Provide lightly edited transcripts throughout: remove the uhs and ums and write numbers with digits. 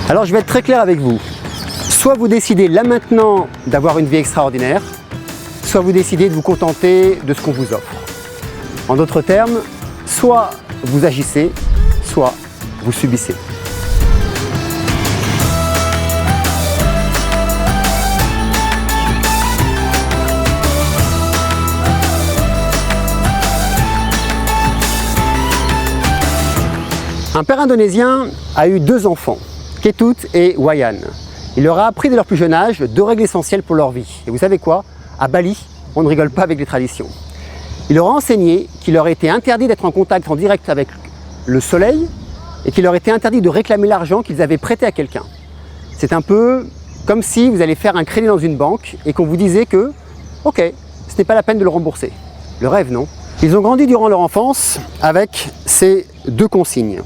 Alors je vais être très clair avec vous. Soit vous décidez là maintenant d'avoir une vie extraordinaire, soit vous décidez de vous contenter de ce qu'on vous offre. En d'autres termes, soit vous agissez, soit vous subissez. Un père indonésien a eu 2 enfants, Ketut et Wayan. Il leur a appris dès leur plus jeune âge 2 règles essentielles pour leur vie. Et vous savez quoi? À Bali, on ne rigole pas avec les traditions. Il leur a enseigné qu'il leur était interdit d'être en contact en direct avec le soleil et qu'il leur était interdit de réclamer l'argent qu'ils avaient prêté à quelqu'un. C'est un peu comme si vous allez faire un crédit dans une banque et qu'on vous disait que, ok, ce n'est pas la peine de le rembourser. Le rêve, non? Ils ont grandi durant leur enfance avec ces 2 consignes.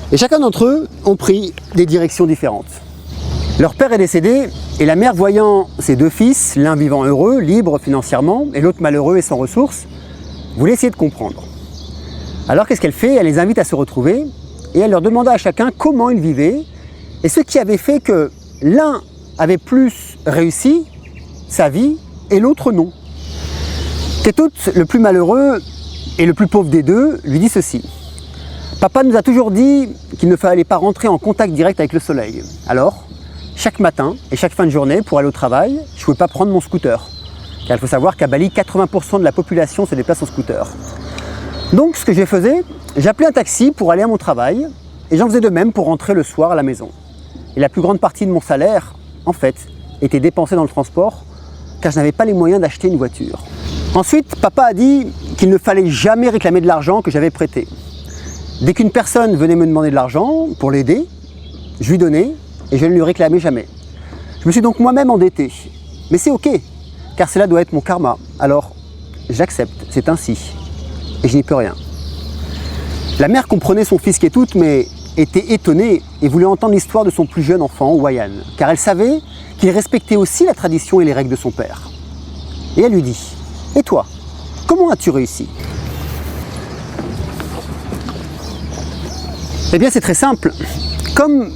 Et chacun d'entre eux ont pris des directions différentes. Leur père est décédé et la mère, voyant ses 2 fils, l'un vivant heureux, libre financièrement et l'autre malheureux et sans ressources, voulait essayer de comprendre. Alors qu'est-ce qu'elle fait? Elle les invite à se retrouver et elle leur demanda à chacun comment ils vivaient et ce qui avait fait que l'un avait plus réussi sa vie et l'autre non. Ketut, le plus malheureux et le plus pauvre des 2, lui dit ceci. Papa nous a toujours dit qu'il ne fallait pas rentrer en contact direct avec le soleil. Alors, chaque matin et chaque fin de journée, pour aller au travail, je ne pouvais pas prendre mon scooter. Car il faut savoir qu'à Bali, 80% de la population se déplace en scooter. Donc, ce que je faisais, j'appelais un taxi pour aller à mon travail et j'en faisais de même pour rentrer le soir à la maison. Et la plus grande partie de mon salaire, en fait, était dépensée dans le transport car je n'avais pas les moyens d'acheter une voiture. Ensuite, papa a dit qu'il ne fallait jamais réclamer de l'argent que j'avais prêté. Dès qu'une personne venait me demander de l'argent pour l'aider, je lui donnais et je ne lui réclamais jamais. Je me suis donc moi-même endetté. Mais c'est ok, car cela doit être mon karma. Alors, j'accepte, c'est ainsi. Et je n'y peux rien. La mère comprenait son fils Ketut, mais était étonnée et voulait entendre l'histoire de son plus jeune enfant, Wayan, car elle savait qu'il respectait aussi la tradition et les règles de son père. Et elle lui dit, « Et toi, comment as-tu réussi ?» Eh bien c'est très simple, comme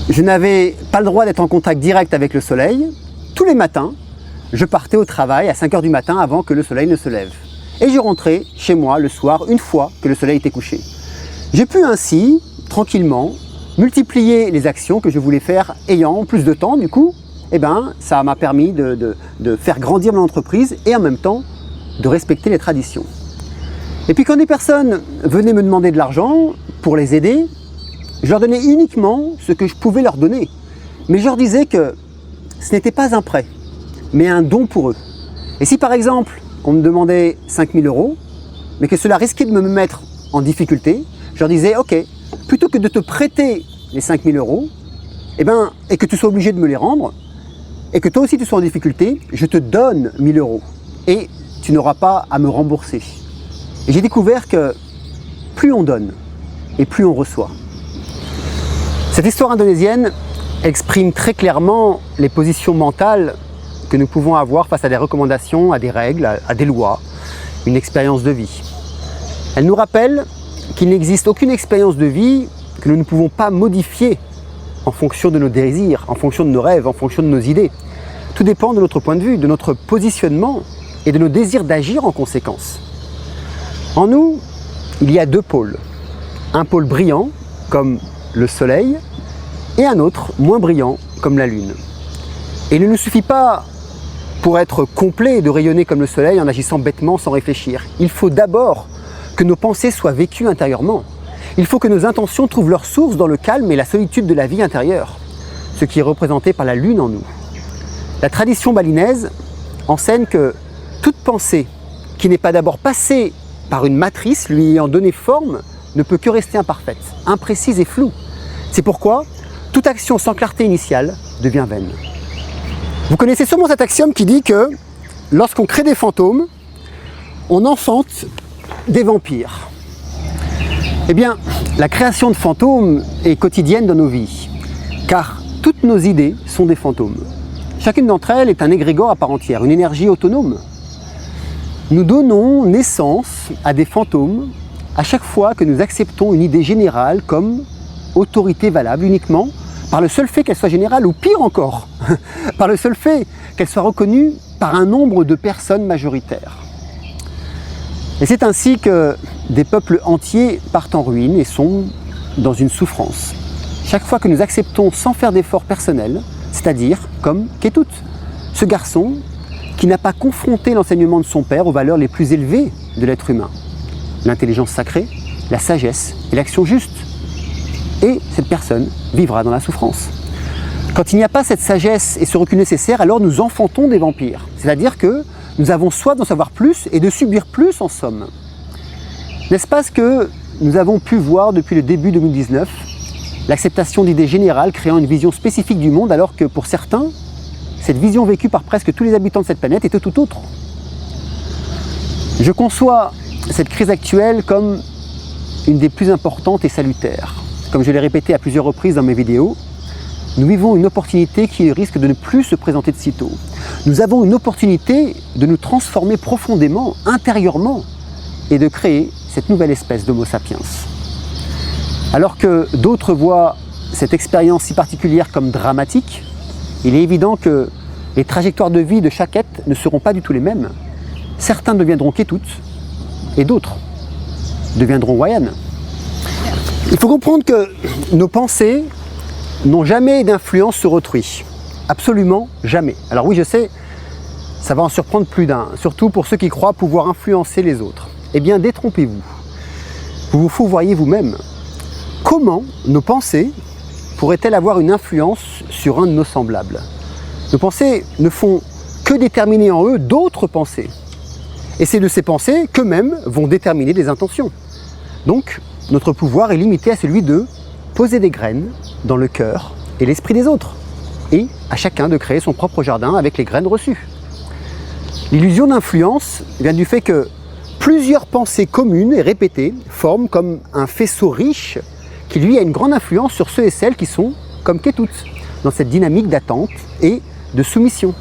je n'avais pas le droit d'être en contact direct avec le soleil, tous les matins, je partais au travail à 5 h du matin avant que le soleil ne se lève. Et je rentrais chez moi le soir une fois que le soleil était couché. J'ai pu ainsi, tranquillement, multiplier les actions que je voulais faire ayant plus de temps du coup, eh bien ça m'a permis de faire grandir mon entreprise et en même temps de respecter les traditions. Et puis quand des personnes venaient me demander de l'argent pour les aider, je leur donnais uniquement ce que je pouvais leur donner. Mais je leur disais que ce n'était pas un prêt, mais un don pour eux. Et si par exemple, on me demandait 5 000 €, mais que cela risquait de me mettre en difficulté, je leur disais, ok, plutôt que de te prêter les 5 000 €, et que tu sois obligé de me les rendre, et que toi aussi tu sois en difficulté, je te donne 1 000 € et tu n'auras pas à me rembourser. Et j'ai découvert que plus on donne et plus on reçoit. Cette histoire indonésienne exprime très clairement les positions mentales que nous pouvons avoir face à des recommandations, à des règles, à des lois, une expérience de vie. Elle nous rappelle qu'il n'existe aucune expérience de vie que nous ne pouvons pas modifier en fonction de nos désirs, en fonction de nos rêves, en fonction de nos idées. Tout dépend de notre point de vue, de notre positionnement et de nos désirs d'agir en conséquence. En nous, il y a 2 pôles. Un pôle brillant, comme le soleil, et un autre, moins brillant, comme la lune. Et il ne nous suffit pas, pour être complet, de rayonner comme le soleil en agissant bêtement sans réfléchir. Il faut d'abord que nos pensées soient vécues intérieurement. Il faut que nos intentions trouvent leur source dans le calme et la solitude de la vie intérieure, ce qui est représenté par la lune en nous. La tradition balinaise enseigne que toute pensée qui n'est pas d'abord passée par une matrice lui ayant donné forme ne peut que rester imparfaite, imprécise et floue. C'est pourquoi toute action sans clarté initiale devient vaine. Vous connaissez sûrement cet axiome qui dit que lorsqu'on crée des fantômes, on enfante des vampires. Eh bien, la création de fantômes est quotidienne dans nos vies, car toutes nos idées sont des fantômes. Chacune d'entre elles est un égrégore à part entière, une énergie autonome. Nous donnons naissance à des fantômes à chaque fois que nous acceptons une idée générale comme autorité valable uniquement par le seul fait qu'elle soit générale, ou pire encore, par le seul fait qu'elle soit reconnue par un nombre de personnes majoritaires. Et c'est ainsi que des peuples entiers partent en ruine et sont dans une souffrance. Chaque fois que nous acceptons sans faire d'efforts personnels, c'est-à-dire comme Ketut, ce garçon qui n'a pas confronté l'enseignement de son père aux valeurs les plus élevées de l'être humain, l'intelligence sacrée, la sagesse et l'action juste. Et cette personne vivra dans la souffrance. Quand il n'y a pas cette sagesse et ce recul nécessaire, alors nous enfantons des vampires. C'est-à-dire que nous avons soif d'en savoir plus et de subir plus en somme. N'est-ce pas ce que nous avons pu voir depuis le début 2019, l'acceptation d'idées générales créant une vision spécifique du monde, alors que pour certains, cette vision vécue par presque tous les habitants de cette planète était tout autre. Je conçois cette crise actuelle comme une des plus importantes et salutaires. Comme je l'ai répété à plusieurs reprises dans mes vidéos, nous vivons une opportunité qui risque de ne plus se présenter de sitôt. Nous avons une opportunité de nous transformer profondément, intérieurement, et de créer cette nouvelle espèce d'Homo sapiens. Alors que d'autres voient cette expérience si particulière comme dramatique, il est évident que les trajectoires de vie de chaque être ne seront pas du tout les mêmes. Certains deviendront Ketut et d'autres deviendront Wayan. Il faut comprendre que nos pensées n'ont jamais d'influence sur autrui. Absolument jamais. Alors oui, je sais, ça va en surprendre plus d'un, surtout pour ceux qui croient pouvoir influencer les autres. Eh bien, détrompez-vous. Vous vous fourvoyez vous-même. Comment nos pensées pourraient-elles avoir une influence sur un de nos semblables? Nos pensées ne font que déterminer en eux d'autres pensées. Et c'est de ces pensées qu'eux-mêmes vont déterminer des intentions. Donc, notre pouvoir est limité à celui de poser des graines dans le cœur et l'esprit des autres, et à chacun de créer son propre jardin avec les graines reçues. L'illusion d'influence vient du fait que plusieurs pensées communes et répétées forment comme un faisceau riche qui lui a une grande influence sur ceux et celles qui sont comme Ketut, dans cette dynamique d'attente et de soumission.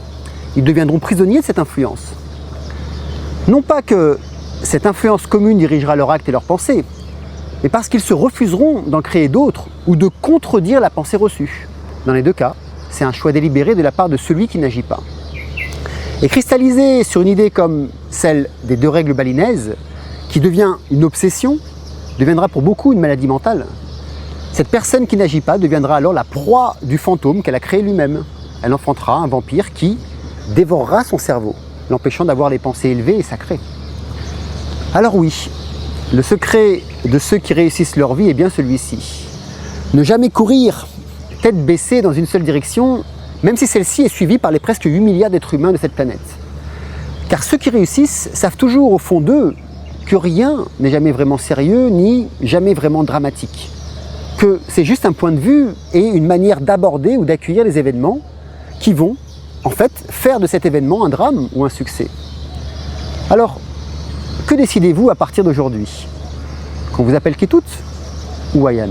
Ils deviendront prisonniers de cette influence. Non pas que cette influence commune dirigera leurs actes et leurs pensées, mais parce qu'ils se refuseront d'en créer d'autres ou de contredire la pensée reçue. Dans les deux cas, c'est un choix délibéré de la part de celui qui n'agit pas. Et cristalliser sur une idée comme celle des 2 règles balinaises, qui devient une obsession, deviendra pour beaucoup une maladie mentale. Cette personne qui n'agit pas deviendra alors la proie du fantôme qu'elle a créé lui-même. Elle enfantera un vampire qui dévorera son cerveau, l'empêchant d'avoir les pensées élevées et sacrées. Alors oui, le secret de ceux qui réussissent leur vie est bien celui-ci. Ne jamais courir tête baissée dans une seule direction, même si celle-ci est suivie par les presque 8 milliards d'êtres humains de cette planète. Car ceux qui réussissent savent toujours au fond d'eux que rien n'est jamais vraiment sérieux ni jamais vraiment dramatique. Que c'est juste un point de vue et une manière d'aborder ou d'accueillir les événements qui vont, en fait, faire de cet événement un drame ou un succès. Alors, que décidez-vous à partir d'aujourd'hui? Qu'on vous appelle Ketut ou Wayan?